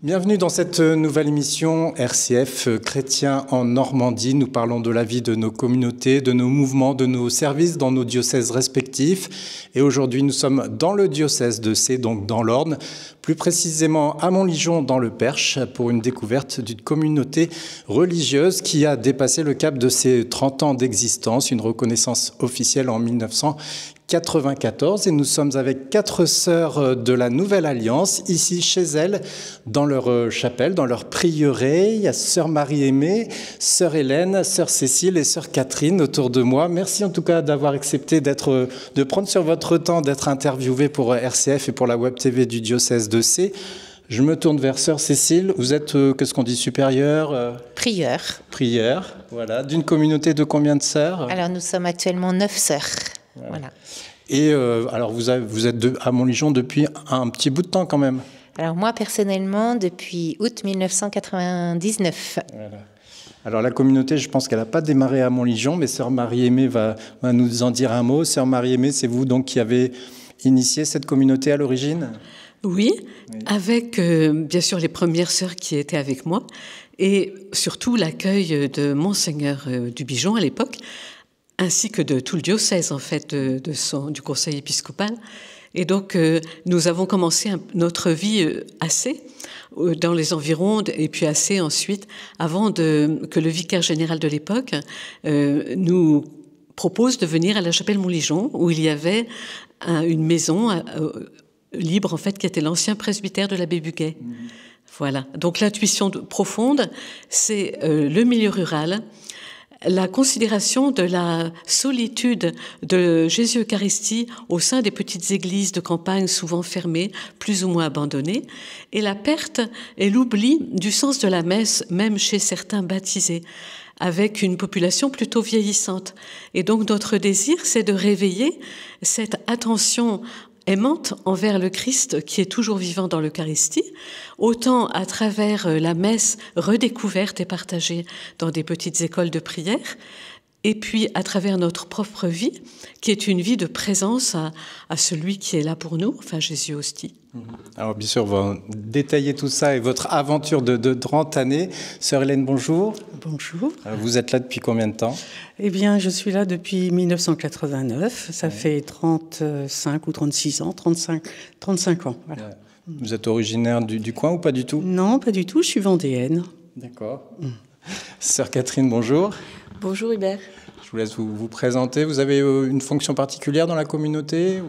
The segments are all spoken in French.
Bienvenue dans cette nouvelle émission RCF Chrétiens en Normandie. Nous parlons de la vie de nos communautés, de nos mouvements, de nos services dans nos diocèses respectifs. Et aujourd'hui, nous sommes dans le diocèse de Sées, donc dans l'Orne, plus précisément à Montligeon dans le Perche, pour une découverte d'une communauté religieuse qui a dépassé le cap de ses 30 ans d'existence, une reconnaissance officielle en 1994. Et nous sommes avec 4 sœurs de la Nouvelle Alliance, ici chez elles, dans leur chapelle, dans leur prieuré. Il y a sœur Marie-Aimée, sœur Hélène, sœur Cécile et sœur Catherine autour de moi. Merci en tout cas d'avoir accepté de prendre sur votre temps d'être interviewée pour RCF et pour la Web TV du diocèse de Sées. Je me tourne vers sœur Cécile. Vous êtes, qu'est-ce qu'on dit, supérieure Prieure. Prière, voilà. D'une communauté de combien de sœurs? Alors nous sommes actuellement 9 sœurs. Voilà. Et alors vous êtes à Montligeon depuis un petit bout de temps quand même. Alors moi personnellement depuis août 1999. Voilà. Alors la communauté, je pense qu'elle n'a pas démarré à Montligeon, mais sœur Marie-Aimée va nous en dire un mot. Sœur Marie-Aimée, c'est vous donc qui avez initié cette communauté à l'origine? Oui, avec bien sûr les premières sœurs qui étaient avec moi et surtout l'accueil de Monseigneur Dubigeon à l'époque, ainsi que de tout le diocèse en fait du conseil épiscopal. Et donc nous avons commencé notre vie assez dans les environs et puis assez ensuite avant que le vicaire général de l'époque nous propose de venir à la chapelle Montligeon où il y avait une maison libre en fait qui était l'ancien presbytère de l'abbé Buguet. Voilà. Donc l'intuition profonde, c'est le milieu rural, la considération de la solitude de Jésus-Eucharistie au sein des petites églises de campagne souvent fermées, plus ou moins abandonnées, et la perte et l'oubli du sens de la messe, même chez certains baptisés, avec une population plutôt vieillissante. Et donc notre désir, c'est de réveiller cette attention aimante envers le Christ qui est toujours vivant dans l'Eucharistie, autant à travers la messe redécouverte et partagée dans des petites écoles de prière, et puis à travers notre propre vie, qui est une vie de présence à celui qui est là pour nous, enfin Jésus hostie. Alors bien sûr, on va détailler tout ça et votre aventure de 30 années. Sœur Hélène, bonjour. Bonjour. Vous êtes là depuis combien de temps? Eh bien, je suis là depuis 1989. Ça fait 35 ou 36 ans, 35 ans. Voilà. Ouais. Vous êtes originaire du coin ou pas du tout? Non, pas du tout. Je suis vendéenne. D'accord. Sœur Catherine, bonjour. Bonjour Hubert. Je vous laisse vous présenter. Vous avez une fonction particulière dans la communauté ou...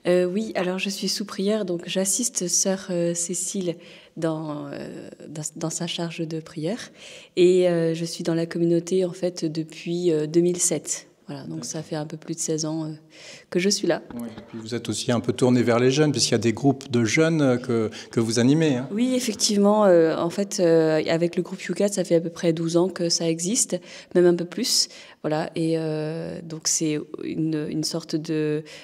Oui, alors je suis sous-prière, donc j'assiste sœur Cécile dans sa charge de prière. Et je suis dans la communauté en fait depuis 2007. Voilà, donc ça fait un peu plus de 16 ans que je suis là. Oui, et puis vous êtes aussi un peu tourné vers les jeunes, puisqu'il y a des groupes de jeunes que vous animez. Hein. Oui, effectivement. En fait, avec le groupe UCAT, ça fait à peu près 12 ans que ça existe, même un peu plus. Voilà, et donc c'est une sorte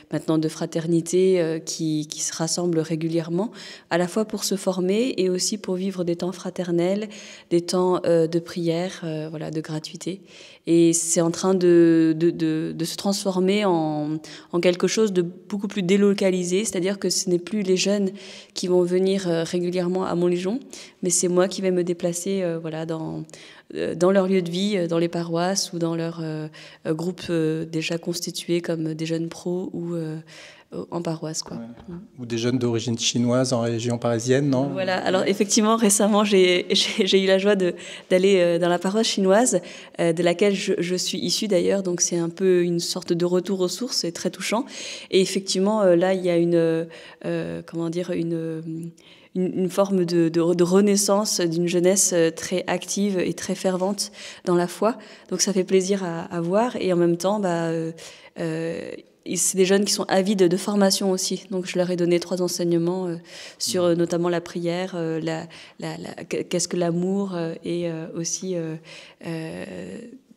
maintenant de fraternité qui se rassemble régulièrement, à la fois pour se former et aussi pour vivre des temps fraternels, des temps de prière, voilà, de gratuité. Et c'est en train de se transformer en quelque chose de beaucoup plus délocalisé, c'est-à-dire que ce n'est plus les jeunes qui vont venir régulièrement à Montligeon, mais c'est moi qui vais me déplacer voilà, dans leur lieu de vie, dans les paroisses ou dans leur groupe déjà constitué comme des jeunes pros ou en paroisse, quoi. Ouais. Ou des jeunes d'origine chinoise en région parisienne, non? Voilà, alors effectivement, récemment, j'ai eu la joie d'aller dans la paroisse chinoise, de laquelle je suis issue d'ailleurs, donc c'est un peu une sorte de retour aux sources, c'est très touchant. Et effectivement, là, il y a une forme de renaissance d'une jeunesse très active et très fervente dans la foi. Donc ça fait plaisir à voir, et en même temps, c'est des jeunes qui sont avides de formation aussi. Donc je leur ai donné 3 enseignements sur notamment la prière, qu'est-ce que l'amour, et aussi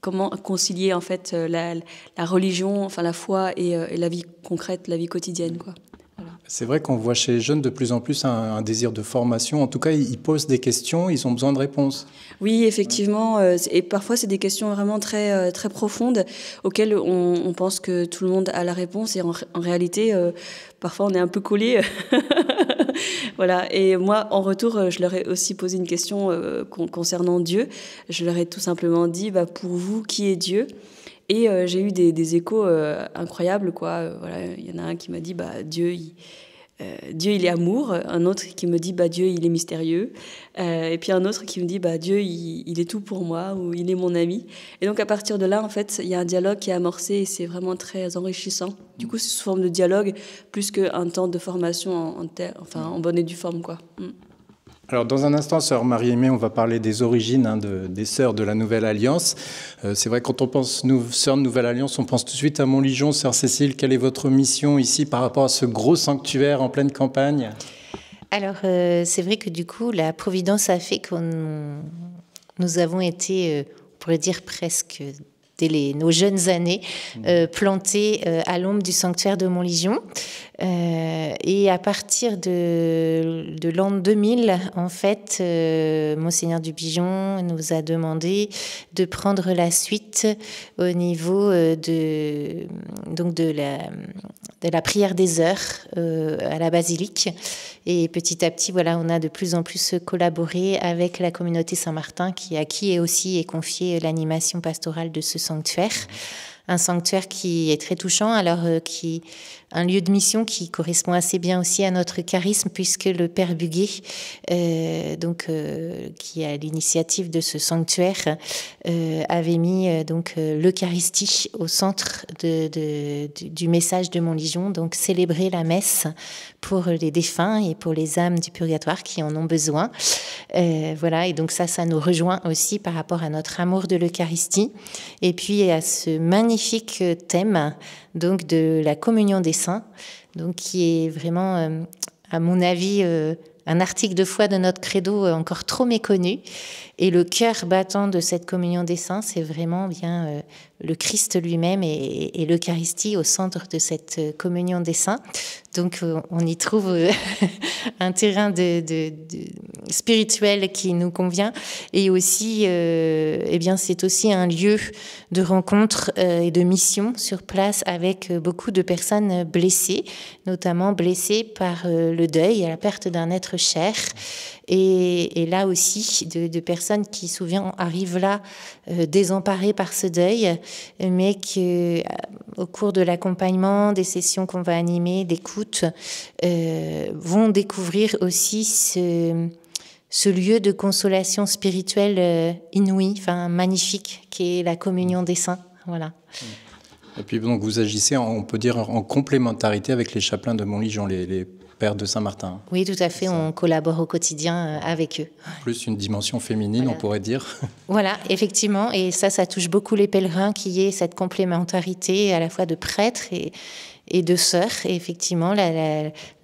comment concilier en fait la religion, enfin la foi et la vie concrète, la vie quotidienne, quoi. Voilà. C'est vrai qu'on voit chez les jeunes de plus en plus un désir de formation. En tout cas, ils posent des questions, ils ont besoin de réponses. Oui, effectivement. Et parfois, c'est des questions vraiment très, très profondes auxquelles on pense que tout le monde a la réponse. Et en réalité, parfois, on est un peu collé. Voilà. Et moi, en retour, je leur ai aussi posé une question concernant Dieu. Je leur ai tout simplement dit, pour vous, qui est Dieu ? Et j'ai eu des échos incroyables, quoi. Voilà, il y en a un qui m'a dit, Dieu, il est amour. Un autre qui me dit, Dieu, il est mystérieux. Et puis un autre qui me dit, Dieu, il est tout pour moi, ou il est mon ami. Et donc, à partir de là, en fait, il y a un dialogue qui est amorcé et c'est vraiment très enrichissant. Du coup, c'est sous forme de dialogue, plus qu'un temps de formation en bonne et due forme, quoi. Alors, dans un instant, sœur Marie-Aimée, on va parler des origines des sœurs de la Nouvelle Alliance. C'est vrai, quand on pense sœurs de Nouvelle Alliance, on pense tout de suite à Montligeon. Sœur Cécile, quelle est votre mission ici par rapport à ce gros sanctuaire en pleine campagne ? Alors, c'est vrai que du coup, la Providence a fait que nous avons été, on pourrait dire presque dès nos jeunes années, plantés à l'ombre du sanctuaire de Montligeon. Et à partir de l'an 2000, en fait, Monseigneur Dubigeon nous a demandé de prendre la suite au niveau de la prière des heures à la basilique. Et petit à petit, voilà, on a de plus en plus collaboré avec la communauté Saint-Martin à qui aussi est confiée l'animation pastorale de ce sanctuaire. Un sanctuaire qui est très touchant, un lieu de mission qui correspond assez bien aussi à notre charisme, puisque le Père Buguet, qui a l'initiative de ce sanctuaire, avait mis l'Eucharistie au centre du message de Montligeon, donc célébrer la messe pour les défunts et pour les âmes du purgatoire qui en ont besoin. Voilà, et donc ça nous rejoint aussi par rapport à notre amour de l'Eucharistie, et puis à ce magnifique thème donc de la communion des saints, donc qui est vraiment, à mon avis, un article de foi de notre credo encore trop méconnu. Et le cœur battant de cette communion des saints, c'est vraiment bien le Christ lui-même et l'Eucharistie au centre de cette communion des saints. Donc on y trouve un terrain spirituel qui nous convient, et aussi c'est aussi un lieu de rencontre et de mission sur place avec beaucoup de personnes blessées, notamment blessées par le deuil et la perte d'un être cher. Et là aussi, de personnes qui souvent arrivent là désemparées par ce deuil, mais qui, au cours de l'accompagnement, des sessions qu'on va animer, d'écoute, vont découvrir aussi ce lieu de consolation spirituelle inouï, magnifique, qui est la communion des saints. Voilà. Et puis donc vous agissez, on peut dire, en complémentarité avec les chapelains de Montligeon, les pères de Saint-Martin. Oui, tout à fait, on collabore au quotidien avec eux. Plus une dimension féminine, voilà. On pourrait dire. Voilà, effectivement, et ça touche beaucoup les pèlerins, qu'il y ait cette complémentarité à la fois de prêtres et de sœurs, et effectivement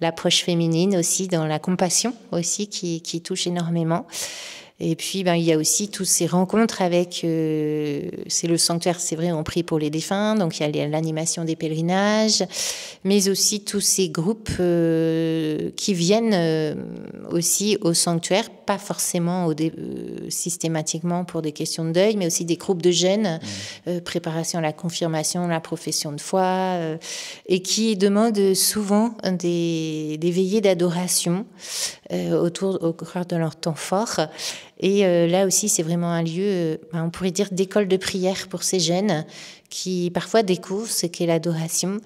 l'approche féminine aussi dans la compassion aussi qui touche énormément. Et puis, il y a aussi toutes ces rencontres avec... c'est le sanctuaire, c'est vrai, on prie pour les défunts, donc il y a l'animation des pèlerinages, mais aussi tous ces groupes qui viennent aussi au sanctuaire, pas forcément systématiquement pour des questions de deuil, mais aussi des groupes de jeunes, préparation à la confirmation, la profession de foi, et qui demandent souvent des veillées d'adoration au cours de leur temps fort. Et là aussi, c'est vraiment un lieu, on pourrait dire, d'école de prière pour ces jeunes qui parfois découvrent ce qu'est l'adoration.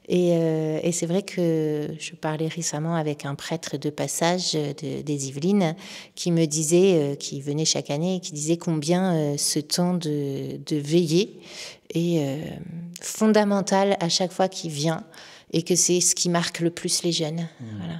Et c'est vrai que je parlais récemment avec un prêtre de passage des Yvelines qui me disait, qui venait chaque année, qui disait combien ce temps de veillée est fondamental à chaque fois qu'il vient, et que c'est ce qui marque le plus les jeunes. Voilà.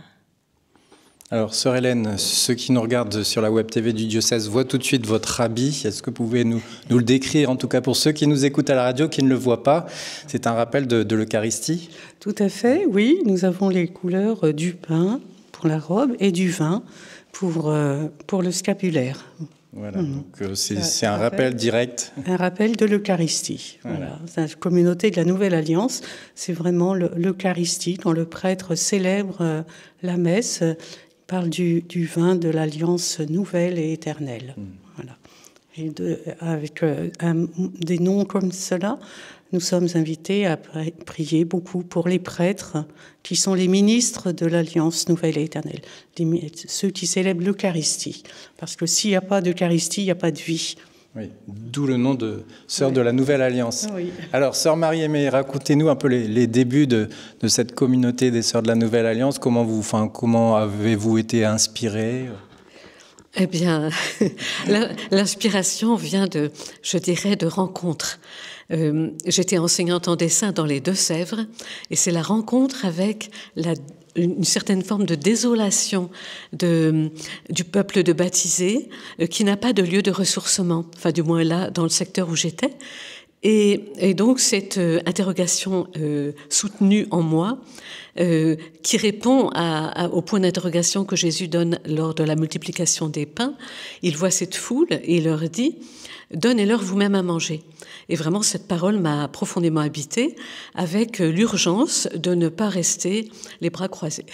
Alors, sœur Hélène, ceux qui nous regardent sur la web TV du diocèse voient tout de suite votre habit. Est-ce que vous pouvez nous le décrire, en tout cas pour ceux qui nous écoutent à la radio, qui ne le voient pas? C'est un rappel de l'Eucharistie? Tout à fait, oui. Nous avons les couleurs du pain pour la robe et du vin pour le scapulaire. Voilà, donc c'est un rappel direct. Un rappel de l'Eucharistie. Voilà. La communauté de la Nouvelle Alliance, c'est vraiment l'Eucharistie, quand le prêtre célèbre la messe, il parle du vin de l'Alliance nouvelle et éternelle. Voilà. Et avec des noms comme cela, nous sommes invités à prier beaucoup pour les prêtres qui sont les ministres de l'Alliance nouvelle et éternelle, ceux qui célèbrent l'Eucharistie. Parce que s'il n'y a pas d'Eucharistie, il n'y a pas de vie. Oui, d'où le nom de Sœur de la Nouvelle Alliance. Oui. Alors, Sœur Marie-Aimée, racontez-nous un peu les débuts de cette communauté des Sœurs de la Nouvelle Alliance. Comment avez-vous été inspirée ? Eh bien, l'inspiration vient de rencontres. J'étais enseignante en dessin dans les Deux-Sèvres et c'est la rencontre avec une certaine forme de désolation du peuple de baptisés qui n'a pas de lieu de ressourcement, enfin du moins là dans le secteur où j'étais. Et donc cette interrogation soutenue en moi qui répond au point d'interrogation que Jésus donne lors de la multiplication des pains. Il voit cette foule et il leur dit « Donnez-leur vous-même à manger ». Et vraiment, cette parole m'a profondément habitée avec l'urgence de ne pas rester les bras croisés.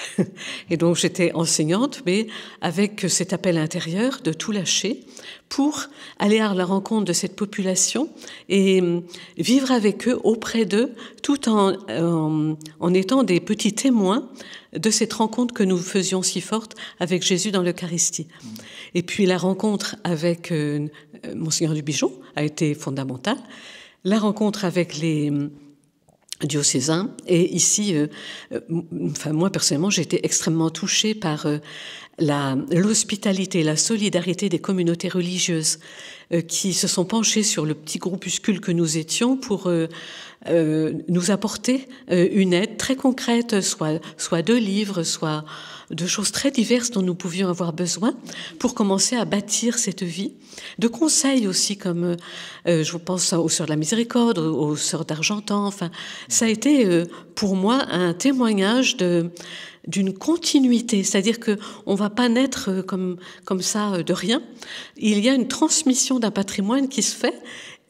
Et donc, j'étais enseignante, mais avec cet appel intérieur de tout lâcher pour aller à la rencontre de cette population et vivre avec eux, auprès d'eux, tout en étant des petits témoins de cette rencontre que nous faisions si forte avec Jésus dans l'Eucharistie. Et puis la rencontre avec Monseigneur Dubigeon a été fondamentale. La rencontre avec les diocésains. Et ici, moi personnellement, j'ai été extrêmement touchée par l'hospitalité, la solidarité des communautés religieuses qui se sont penchées sur le petit groupuscule que nous étions pour nous apporter une aide très concrète, soit de livres, soit de choses très diverses dont nous pouvions avoir besoin pour commencer à bâtir cette vie. De conseils aussi, comme je pense aux Sœurs de la Miséricorde, aux Sœurs d'Argentan. Enfin, ça a été pour moi un témoignage d'une continuité, c'est-à-dire que on va pas naître comme ça de rien. Il y a une transmission d'un patrimoine qui se fait,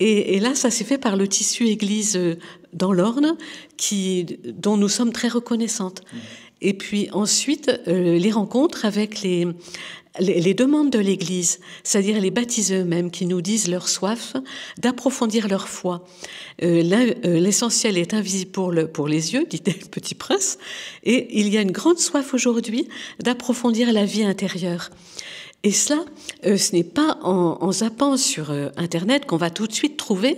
et là, ça s'est fait par le tissu Église dans l'Orne, dont nous sommes très reconnaissantes. Et puis ensuite, les rencontres avec les demandes de l'Église, c'est-à-dire les baptisés eux-mêmes qui nous disent leur soif d'approfondir leur foi. L'essentiel est invisible pour les yeux, dit le Petit Prince, et il y a une grande soif aujourd'hui d'approfondir la vie intérieure. Et cela, ce n'est pas en zappant sur Internet qu'on va tout de suite trouver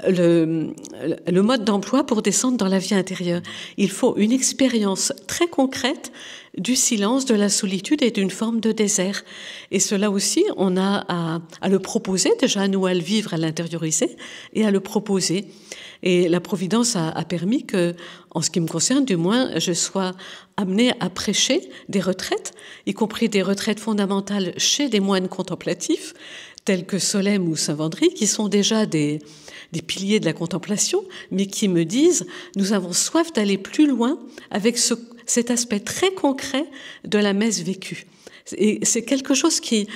le mode d'emploi pour descendre dans la vie intérieure. Il faut une expérience très concrète du silence, de la solitude et d'une forme de désert. Et cela aussi, on a à le proposer, déjà à nous à le vivre, à l'intérioriser et à le proposer. Et la Providence a permis que, en ce qui me concerne du moins, je sois amenée à prêcher des retraites, y compris des retraites fondamentales chez des moines contemplatifs, tels que Solesmes ou Saint-Vendry, qui sont déjà des piliers de la contemplation, mais qui me disent « Nous avons soif d'aller plus loin avec cet aspect très concret de la messe vécue ». Et c'est quelque chose qui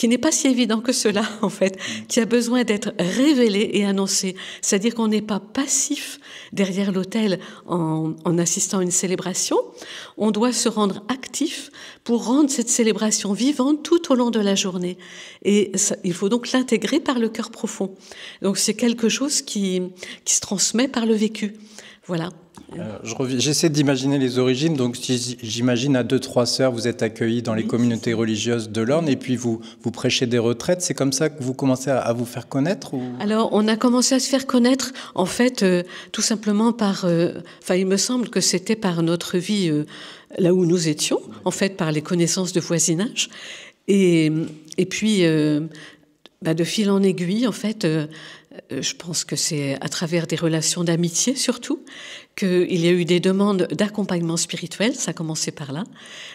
n'est pas si évident que cela, en fait, qui a besoin d'être révélé et annoncé. C'est-à-dire qu'on n'est pas passif derrière l'autel en assistant à une célébration. On doit se rendre actif pour rendre cette célébration vivante tout au long de la journée. Et ça, il faut donc l'intégrer par le cœur profond. Donc c'est quelque chose qui se transmet par le vécu. Voilà. J'essaie d'imaginer les origines. Donc, j'imagine à 2-3 sœurs, vous êtes accueillis dans les communautés religieuses de l'Orne et puis vous prêchez des retraites. C'est comme ça que vous commencez à vous faire connaître ou... Alors, on a commencé à se faire connaître, en fait, tout simplement il me semble que c'était par notre vie là où nous étions, en fait, par les connaissances de voisinage. Et puis, de fil en aiguille, en fait... je pense que c'est à travers des relations d'amitié surtout qu'il y a eu des demandes d'accompagnement spirituel, ça a commencé par là.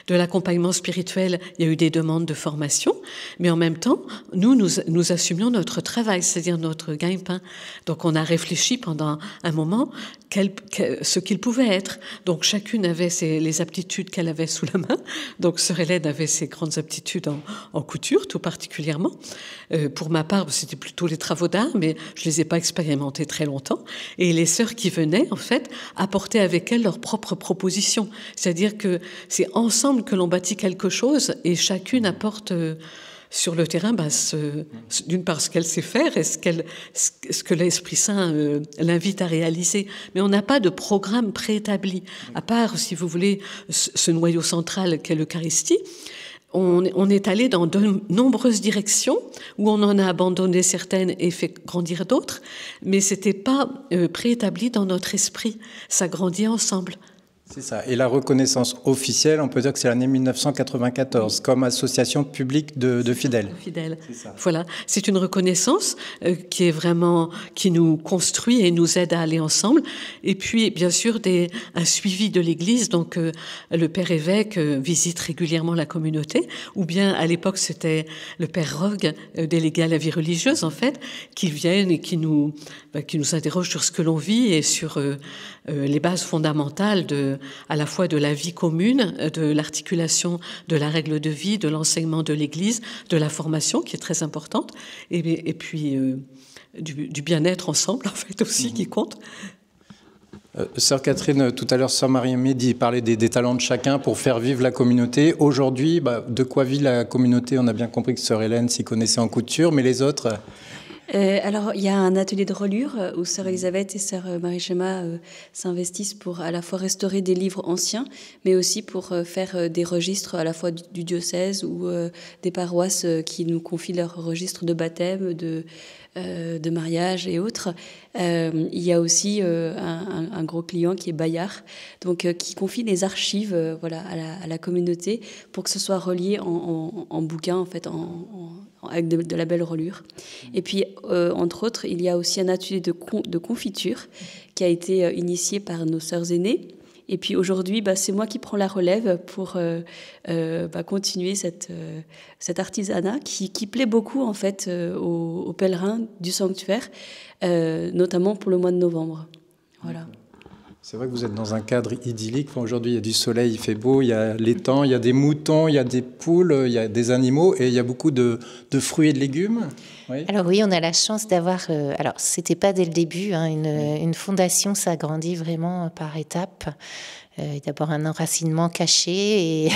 De l'accompagnement spirituel, il y a eu des demandes de formation, mais en même temps, nous assumions notre travail, c'est-à-dire notre gagne-pain. Donc on a réfléchi pendant un moment ce qu'il pouvait être. Donc chacune avait les aptitudes qu'elle avait sous la main. Donc sœur Hélène avait ses grandes aptitudes en couture, tout particulièrement. Pour ma part, c'était plutôt les travaux d'art, mais je les ai pas expérimentés très longtemps. Et les sœurs qui venaient, en fait, apportaient avec elles leurs propres propositions. C'est-à-dire que c'est ensemble que l'on bâtit quelque chose et chacune apporte sur le terrain, d'une part, ce qu'elle sait faire et ce que l'Esprit Saint l'invite à réaliser. Mais on n'a pas de programme préétabli, à part, si vous voulez, ce noyau central qu'est l'Eucharistie. On est allé dans de nombreuses directions où on en a abandonné certaines et fait grandir d'autres, mais c'était pas préétabli dans notre esprit. Ça grandit ensemble. C'est ça. Et la reconnaissance officielle, on peut dire que c'est l'année 1994, comme association publique de fidèles. Fidèles. Voilà. C'est une reconnaissance qui nous construit et nous aide à aller ensemble. Et puis, bien sûr, un suivi de l'Église. Donc, le Père évêque visite régulièrement la communauté, ou bien, à l'époque, c'était le Père Rogue, délégué à la vie religieuse, en fait, qui viennent et qui nous interroge sur ce que l'on vit et sur les bases fondamentales à la fois de la vie commune, de l'articulation de la règle de vie, de l'enseignement de l'Église, de la formation qui est très importante, et puis du bien-être ensemble, en fait, aussi, qui compte. Sœur Catherine, tout à l'heure, Sœur Marie-Amélie parlait des talents de chacun pour faire vivre la communauté. Aujourd'hui, de quoi vit la communauté? On a bien compris que Sœur Hélène s'y connaissait en couture, mais les autres... Alors, il y a un atelier de relure où Sœur Elisabeth et Sœur Marie-Gemma s'investissent pour à la fois restaurer des livres anciens, mais aussi pour faire des registres à la fois du diocèse ou des paroisses qui nous confient leurs registres de baptême, de mariage et autres. Il y a aussi un gros client qui est Bayard, donc qui confie des archives à la communauté pour que ce soit relié en bouquin, en fait, avec de la belle relure. Et puis, entre autres, il y a aussi un atelier de confiture qui a été initié par nos sœurs aînées. Et puis aujourd'hui, c'est moi qui prends la relève pour continuer cet artisanat qui plaît beaucoup en fait aux pèlerins du sanctuaire, notamment pour le mois de novembre. Voilà. C'est vrai que vous êtes dans un cadre idyllique. Aujourd'hui, il y a du soleil, il fait beau, il y a l'étang, il y a des moutons, il y a des poules, il y a des animaux et il y a beaucoup de fruits et de légumes. Oui. Alors oui, on a la chance d'avoir... alors, c'était pas dès le début, une fondation s'agrandit vraiment par étapes. D'abord un enracinement caché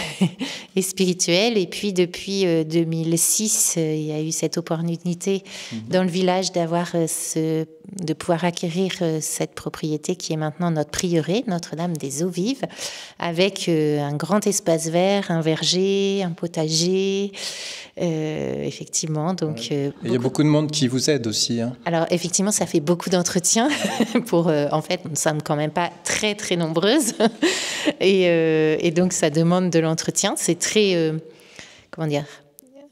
et spirituel, et puis depuis 2006, il y a eu cette opportunité dans le village de pouvoir acquérir cette propriété qui est maintenant notre prieuré, Notre-Dame des Eaux Vives, avec un grand espace vert, un verger, un potager, effectivement. Donc, il y a beaucoup de monde qui vous aide aussi. Hein. Alors effectivement, ça fait beaucoup d'entretien pour. En fait, nous ne sommes quand même pas très très nombreuses, et donc ça demande de l'entretien. C'est très, comment dire.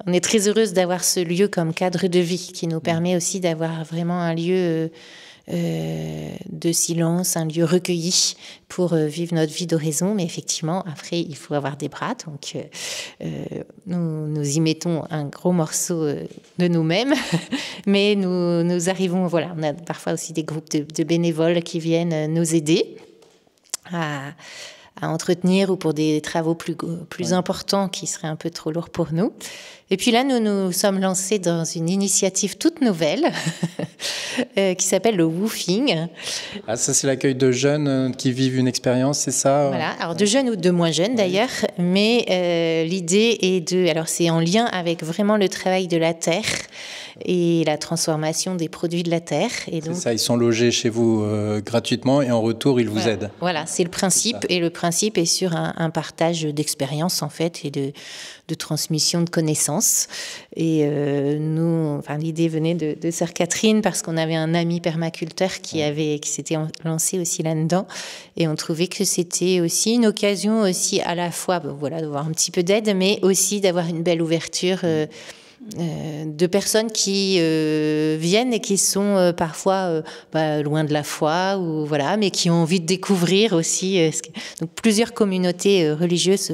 On est très heureuse d'avoir ce lieu comme cadre de vie qui nous permet aussi d'avoir vraiment un lieu de silence, un lieu recueilli pour vivre notre vie d'oraison. Mais effectivement, après, il faut avoir des bras. Donc, nous y mettons un gros morceau de nous-mêmes. Mais nous arrivons, voilà, on a parfois aussi des groupes de bénévoles qui viennent nous aider à entretenir ou pour des travaux plus importants qui seraient un peu trop lourds pour nous. Et puis là, nous nous sommes lancés dans une initiative toute nouvelle qui s'appelle le woofing. Ah, ça, c'est l'accueil de jeunes qui vivent une expérience, c'est ça? Voilà, alors de jeunes ou de moins jeunes d'ailleurs, mais l'idée est alors c'est en lien avec vraiment le travail de la terre et la transformation des produits de la terre. Et donc, c'est ça, ils sont logés chez vous gratuitement et en retour, ils vous aident. Voilà, c'est le principe. Et le principe est sur un partage d'expériences, en fait, et de transmission de connaissances. Et l'idée venait de Sœur Catherine, parce qu'on avait un ami permaculteur qui s'était lancé aussi là-dedans. Et on trouvait que c'était aussi une occasion aussi à la fois, de voir un petit peu d'aide, mais aussi d'avoir une belle ouverture de personnes qui viennent et qui sont parfois loin de la foi, ou voilà, mais qui ont envie de découvrir aussi. Donc plusieurs communautés religieuses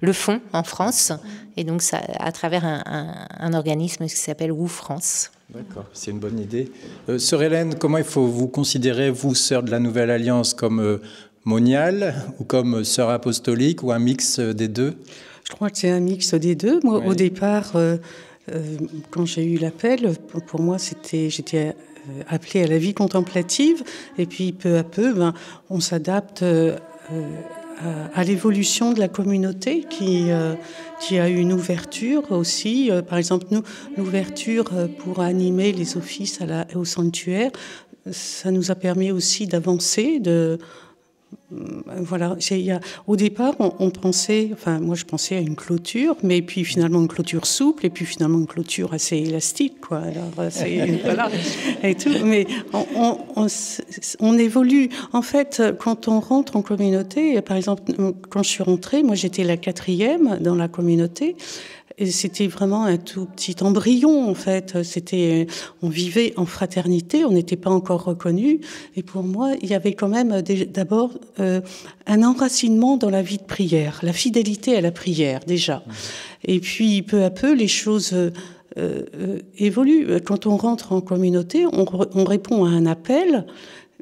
le font en France, et donc ça, à travers un organisme qui s'appelle Woo France. D'accord, c'est une bonne idée. Sœur Hélène, comment il faut vous considérer, vous, sœur de la Nouvelle Alliance, comme moniale ou comme sœur apostolique, ou un mix des deux? Je crois que c'est un mix des deux. Moi, au départ, quand j'ai eu l'appel, pour moi, j'étais appelée à la vie contemplative. Et puis, peu à peu, on s'adapte à l'évolution de la communauté qui a eu une ouverture aussi. Par exemple, l'ouverture pour animer les offices au sanctuaire, ça nous a permis aussi d'avancer, voilà, au départ, on pensait, enfin, moi je pensais à une clôture, mais puis finalement une clôture souple, et puis finalement une clôture assez élastique, quoi. Alors, voilà, et tout. Mais on évolue. En fait, quand on rentre en communauté, par exemple, quand je suis rentrée, moi j'étais la 4e dans la communauté. Et c'était vraiment un tout petit embryon, en fait. On vivait en fraternité, on n'était pas encore reconnus. Et pour moi, il y avait quand même d'abord un enracinement dans la vie de prière, la fidélité à la prière, déjà. Et puis, peu à peu, les choses évoluent. Quand on rentre en communauté, on répond à un appel,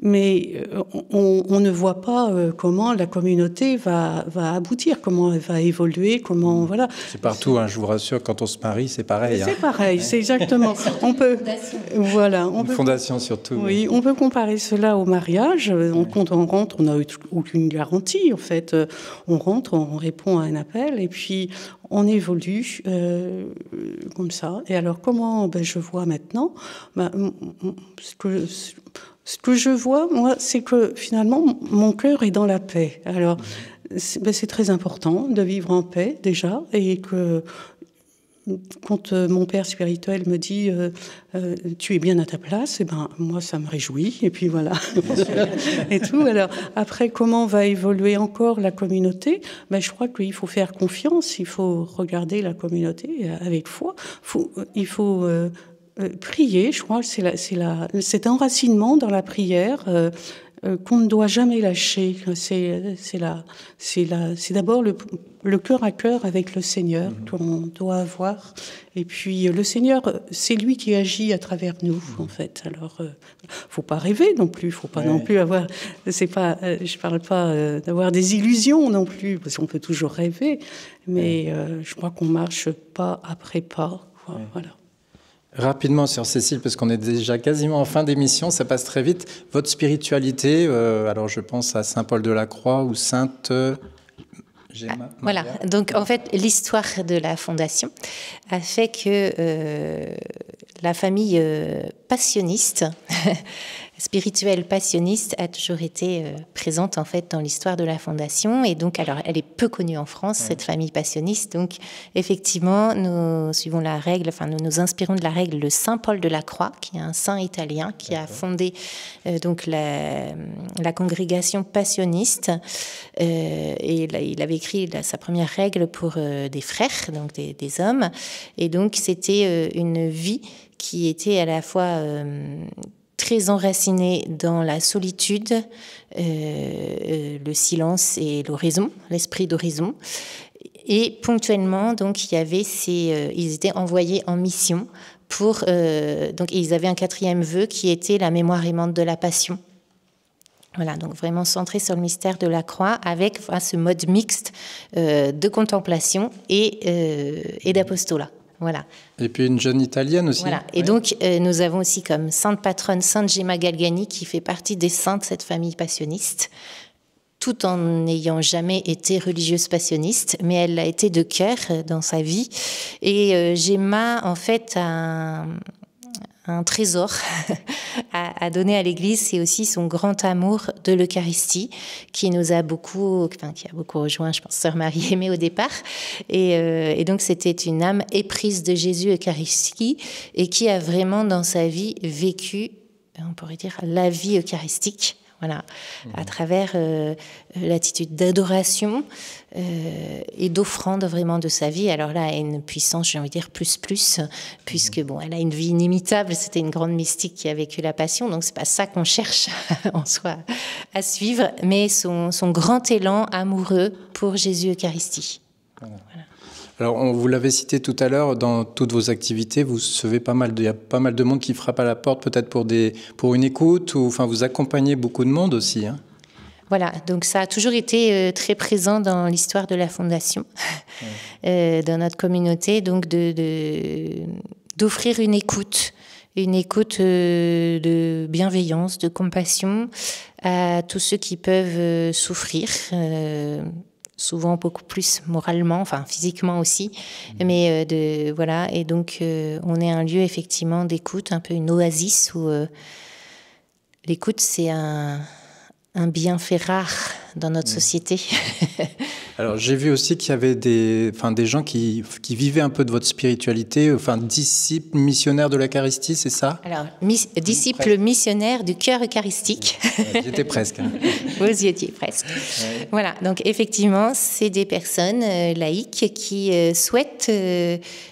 mais on ne voit pas comment la communauté va aboutir, comment elle va évoluer, comment voilà. C'est partout, je vous rassure, quand on se marie, c'est pareil. C'est pareil, c'est exactement. On peut, voilà, une fondation surtout. Oui, on peut comparer cela au mariage. Quand on rentre, on n'a aucune garantie en fait. On rentre, on répond à un appel et puis on évolue comme ça. Et alors comment je vois maintenant, ce que je vois, moi, c'est que finalement, mon cœur est dans la paix. Alors, c'est très important de vivre en paix, déjà, et que quand mon père spirituel me dit tu es bien à ta place, et moi, ça me réjouit, et puis voilà, et tout. Alors, après, comment va évoluer encore la communauté? Je crois qu'il faut faire confiance, il faut regarder la communauté avec foi, il faut prier, je crois que cet enracinement dans la prière qu'on ne doit jamais lâcher. C'est d'abord le cœur à cœur avec le Seigneur qu'on doit avoir. Et puis le Seigneur, c'est lui qui agit à travers nous, en fait. Alors, faut pas rêver non plus, faut pas non plus avoir. Je parle pas d'avoir des illusions non plus, parce qu'on peut toujours rêver, mais je crois qu'on marche pas après pas. Voilà. Rapidement, sœur Cécile, parce qu'on est déjà quasiment en fin d'émission, ça passe très vite. Votre spiritualité, alors je pense à Saint Paul de la Croix ou Sainte Gemma. Voilà, donc en fait, l'histoire de la fondation a fait que la famille passionniste, spirituelle passionniste, a toujours été présente en fait dans l'histoire de la fondation. Et donc, alors, elle est peu connue en France, cette famille passionniste. Donc, effectivement, nous suivons la règle, enfin, nous nous inspirons de la règle de Saint Paul de la Croix, qui est un saint italien qui a fondé donc la congrégation passionniste. Et il avait écrit sa première règle pour des frères, donc des hommes. Et donc, c'était une vie qui était à la fois très enracinée dans la solitude, le silence et l'horizon, l'esprit d'horizon. Et ponctuellement, donc, ils étaient envoyés en mission donc ils avaient un 4e vœu qui était la mémoire aimante de la passion. Voilà, donc vraiment centré sur le mystère de la croix avec ce mode mixte de contemplation et d'apostolat. Voilà. Et puis une jeune italienne aussi. Voilà. Et donc, nous avons aussi comme sainte patronne Sainte Gemma Galgani, qui fait partie des saints de cette famille passionniste, tout en n'ayant jamais été religieuse passionniste, mais elle l'a été de cœur dans sa vie. Et Gemma, en fait, un trésor à donner à l'Église, c'est aussi son grand amour de l'Eucharistie qui a beaucoup rejoint, je pense, Sœur Marie-Aimée au départ. Et donc, c'était une âme éprise de Jésus Eucharistie et qui a vraiment dans sa vie vécu, on pourrait dire, la vie eucharistique. Voilà, à travers l'attitude d'adoration et d'offrande vraiment de sa vie. Alors là, elle a une puissance, j'ai envie de dire, plus, puisque bon, elle a une vie inimitable. C'était une grande mystique qui a vécu la Passion, donc c'est pas ça qu'on cherche en soi à suivre, mais son grand élan amoureux pour Jésus Eucharistie. Voilà. Alors, vous l'avez cité tout à l'heure, dans toutes vos activités, vous recevez il y a pas mal de monde qui frappe à la porte, peut-être pour une écoute, ou enfin, vous accompagnez beaucoup de monde aussi. Hein. Voilà, donc ça a toujours été très présent dans l'histoire de la Fondation, dans notre communauté, donc d'offrir une écoute de bienveillance, de compassion à tous ceux qui peuvent souffrir. Souvent beaucoup plus moralement, enfin physiquement aussi, mais voilà. Et donc on est un lieu effectivement d'écoute, un peu une oasis où l'écoute c'est un bienfait rare dans notre société. Alors j'ai vu aussi qu'il y avait des gens qui vivaient un peu de votre spiritualité, enfin disciples missionnaires de l'Eucharistie, c'est ça? Alors disciples missionnaires du cœur eucharistique. J'y étais presque. Hein. Vous y étiez presque. Ouais. Voilà, donc effectivement, c'est des personnes laïques qui souhaitent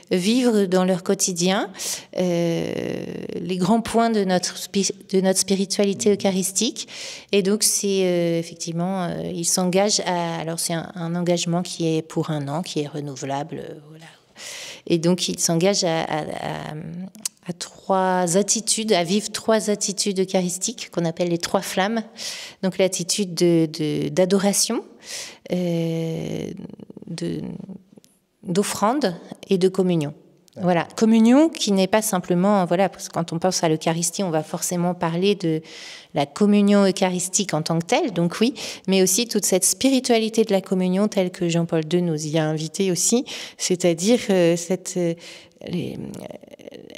vivre dans leur quotidien les grands points de notre spiritualité eucharistique. Et donc c'est effectivement, ils s'engagent alors c'est un engagement qui est pour 1 an, qui est renouvelable, voilà. Et donc ils s'engagent à vivre 3 attitudes eucharistiques qu'on appelle les 3 flammes. Donc l'attitude d'adoration, d'offrande et de communion. Voilà, communion qui n'est pas simplement, voilà, parce que quand on pense à l'Eucharistie, on va forcément parler de la communion eucharistique en tant que telle, donc oui, mais aussi toute cette spiritualité de la communion telle que Jean-Paul II nous y a invité aussi, c'est-à-dire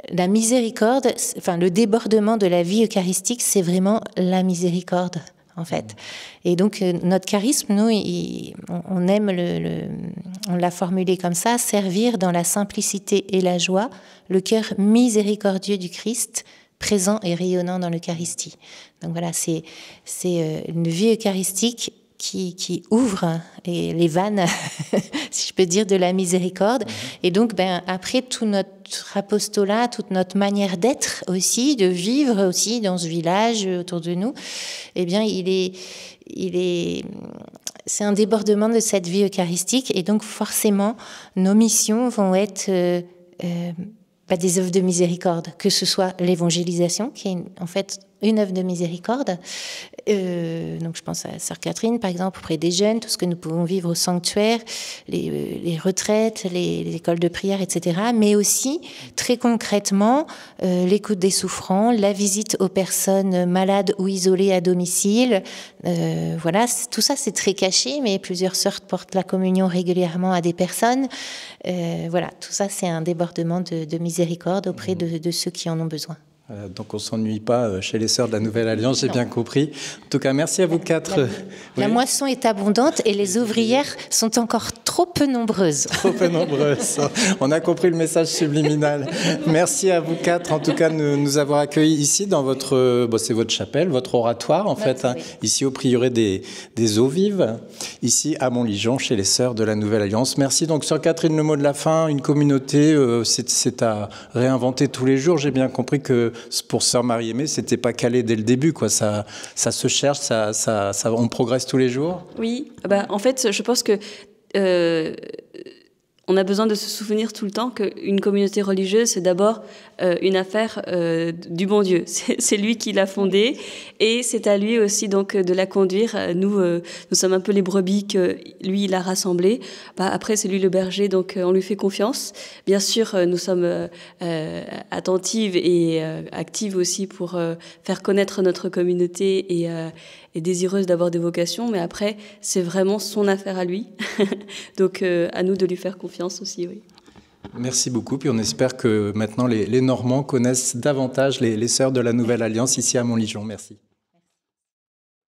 la miséricorde, enfin le débordement de la vie eucharistique, c'est vraiment la miséricorde. En fait. Et donc, notre charisme, nous, on aime on l'a formulé comme ça, servir dans la simplicité et la joie le cœur miséricordieux du Christ, présent et rayonnant dans l'Eucharistie. Donc voilà, c'est une vie eucharistique qui ouvre les vannes, si je peux dire, de la miséricorde. Et donc, après tout notre apostolat, toute notre manière d'être aussi, de vivre aussi dans ce village autour de nous, eh bien, c'est un débordement de cette vie eucharistique. Et donc, forcément, nos missions vont être des œuvres de miséricorde, que ce soit l'évangélisation, qui est en fait une œuvre de miséricorde. Donc je pense à Sœur Catherine, par exemple, auprès des jeunes, tout ce que nous pouvons vivre au sanctuaire, les retraites, les écoles de prière, etc. Mais aussi, très concrètement, l'écoute des souffrants, la visite aux personnes malades ou isolées à domicile. Voilà, tout ça, c'est très caché, mais plusieurs sœurs portent la communion régulièrement à des personnes. Voilà, tout ça, c'est un débordement de miséricorde auprès de ceux qui en ont besoin. Donc on ne s'ennuie pas chez les Sœurs de la Nouvelle Alliance, j'ai bien compris. En tout cas, merci à vous 4. La moisson est abondante et les ouvrières sont encore trop peu nombreuses. Trop peu nombreuses. On a compris le message subliminal. Merci à vous 4, en tout cas, de nous avoir accueillis ici dans c'est votre chapelle, votre oratoire, en fait, hein, ici au prieuré des Eaux Vives, ici à Montligeon, chez les Sœurs de la Nouvelle Alliance. Merci. Donc, Sœur Catherine, le mot de la fin, une communauté, c'est à réinventer tous les jours. J'ai bien compris que pour Sœur Marie-Aimée, c'était pas calé dès le début, quoi. Ça se cherche, on progresse tous les jours. Oui, en fait, je pense que on a besoin de se souvenir tout le temps qu'une communauté religieuse, c'est d'abord une affaire du bon Dieu. C'est lui qui l'a fondée et c'est à lui aussi donc de la conduire. Nous sommes un peu les brebis que lui il a rassemblées. Après c'est lui le berger, donc on lui fait confiance. Bien sûr, nous sommes attentives et actives aussi pour faire connaître notre communauté et désireuses d'avoir des vocations. Mais après, c'est vraiment son affaire à lui. Donc à nous de lui faire confiance aussi, oui. Merci beaucoup. Puis on espère que maintenant les Normands connaissent davantage les Sœurs de la Nouvelle Alliance ici à Montligeon. Merci.